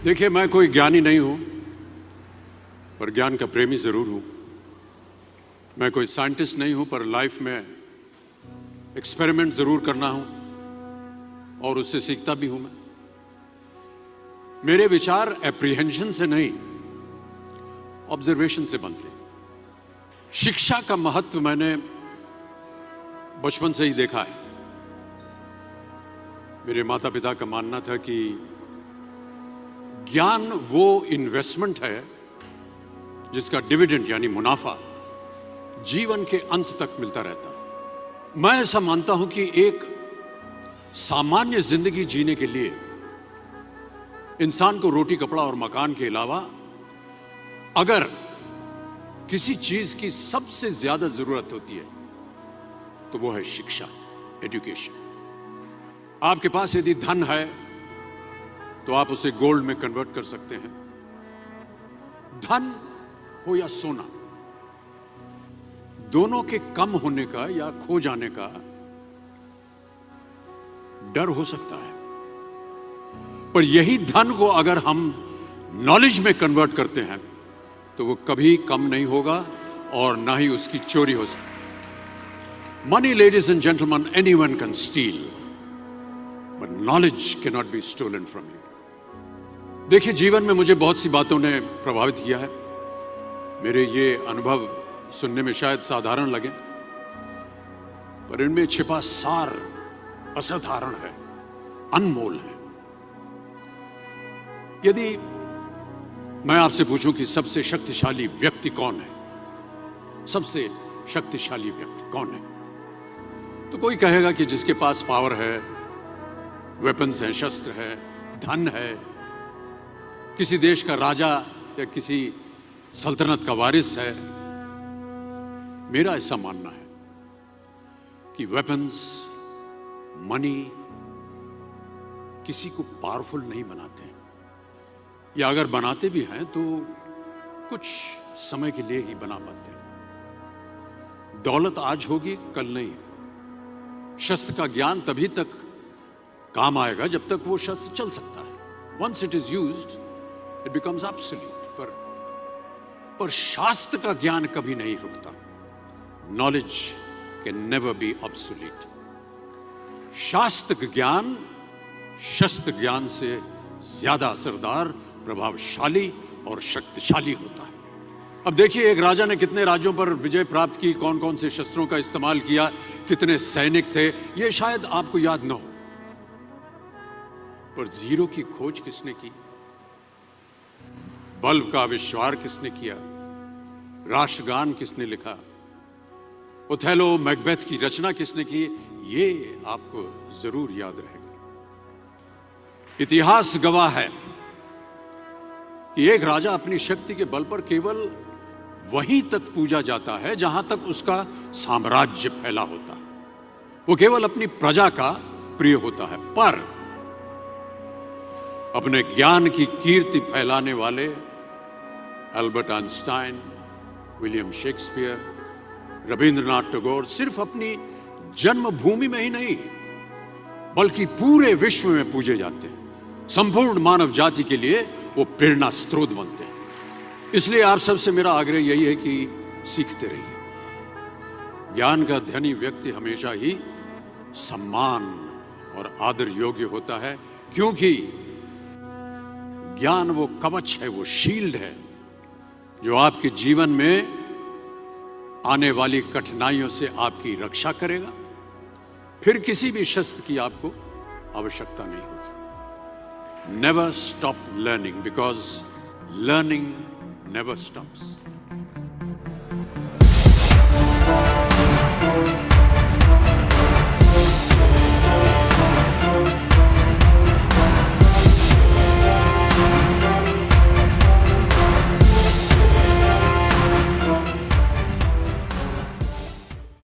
देखिए, मैं कोई ज्ञानी नहीं हूं, पर ज्ञान का प्रेमी जरूर हूं। मैं कोई साइंटिस्ट नहीं हूं, पर लाइफ में एक्सपेरिमेंट जरूर करना हूं और उससे सीखता भी हूं। मेरे विचार एप्रीहेंशन से नहीं, ऑब्जर्वेशन से बनते। शिक्षा का महत्व मैंने बचपन से ही देखा है। मेरे माता पिता का मानना था कि ज्ञान वो इन्वेस्टमेंट है जिसका डिविडेंड यानी मुनाफा जीवन के अंत तक मिलता रहता है। मैं ऐसा मानता हूं कि एक सामान्य जिंदगी जीने के लिए इंसान को रोटी, कपड़ा और मकान के अलावा अगर किसी चीज की सबसे ज्यादा जरूरत होती है तो वो है शिक्षा, एजुकेशन। आपके पास यदि धन है तो आप उसे गोल्ड में कन्वर्ट कर सकते हैं। धन हो या सोना, दोनों के कम होने का या खो जाने का डर हो सकता है, पर यही धन को अगर हम नॉलेज में कन्वर्ट करते हैं तो वो कभी कम नहीं होगा और ना ही उसकी चोरी हो सकती। Money, ladies and gentleman, anyone can steal, but knowledge can not be stolen from you. देखिए, जीवन में मुझे बहुत सी बातों ने प्रभावित किया है। मेरे ये अनुभव सुनने में शायद साधारण लगे, पर इनमें छिपा सार असाधारण है, अनमोल है। यदि मैं आपसे पूछूं कि सबसे शक्तिशाली व्यक्ति कौन है, सबसे शक्तिशाली व्यक्ति कौन है, तो कोई कहेगा कि जिसके पास पावर है, वेपन्स हैं, शस्त्र है, धन है, किसी देश का राजा या किसी सल्तनत का वारिस है। मेरा ऐसा मानना है कि वेपन्स, मनी किसी को पावरफुल नहीं बनाते, या अगर बनाते भी हैं तो कुछ समय के लिए ही बना पाते हैं। दौलत आज होगी, कल नहीं। शस्त्र का ज्ञान तभी तक काम आएगा जब तक वो शस्त्र चल सकता है। Once it is used it becomes absolute. पर शास्त्र का ज्ञान कभी नहीं रुकता। Knowledge can never be obsolete. शास्त्र ज्ञान शस्त्र ज्ञान से ज्यादा असरदार, प्रभावशाली और शक्तिशाली होता है। अब देखिए, एक राजा ने कितने राज्यों पर विजय प्राप्त की, कौन कौन से शस्त्रों का इस्तेमाल किया, कितने सैनिक थे, यह शायद आपको याद न हो, पर जीरो की खोज किसने की, बल्ब का आविष्कार किसने किया, राष्ट्रगान किसने लिखा, ओथेलो, मैकबेथ की रचना किसने की, ये आपको जरूर याद रहेगा। इतिहास गवाह है कि एक राजा अपनी शक्ति के बल पर केवल वहीं तक पूजा जाता है जहां तक उसका साम्राज्य फैला होता है। वो केवल अपनी प्रजा का प्रिय होता है। पर अपने ज्ञान की कीर्ति फैलाने वाले Albert Einstein, William Shakespeare, Rabindranath Tagore सिर्फ अपनी जन्मभूमि में ही नहीं बल्कि पूरे विश्व में पूजे जाते हैं। संपूर्ण मानव जाति के लिए वो प्रेरणा स्रोत बनते हैं। इसलिए आप सबसे मेरा आग्रह यही है कि सीखते रहिए। ज्ञान का धनी व्यक्ति हमेशा ही सम्मान और आदर योग्य होता है, क्योंकि ज्ञान वो कवच है, वो शील्ड है जो आपके जीवन में आने वाली कठिनाइयों से आपकी रक्षा करेगा। फिर किसी भी शस्त्र की आपको आवश्यकता नहीं होगी। Never stop learning, because learning never stops.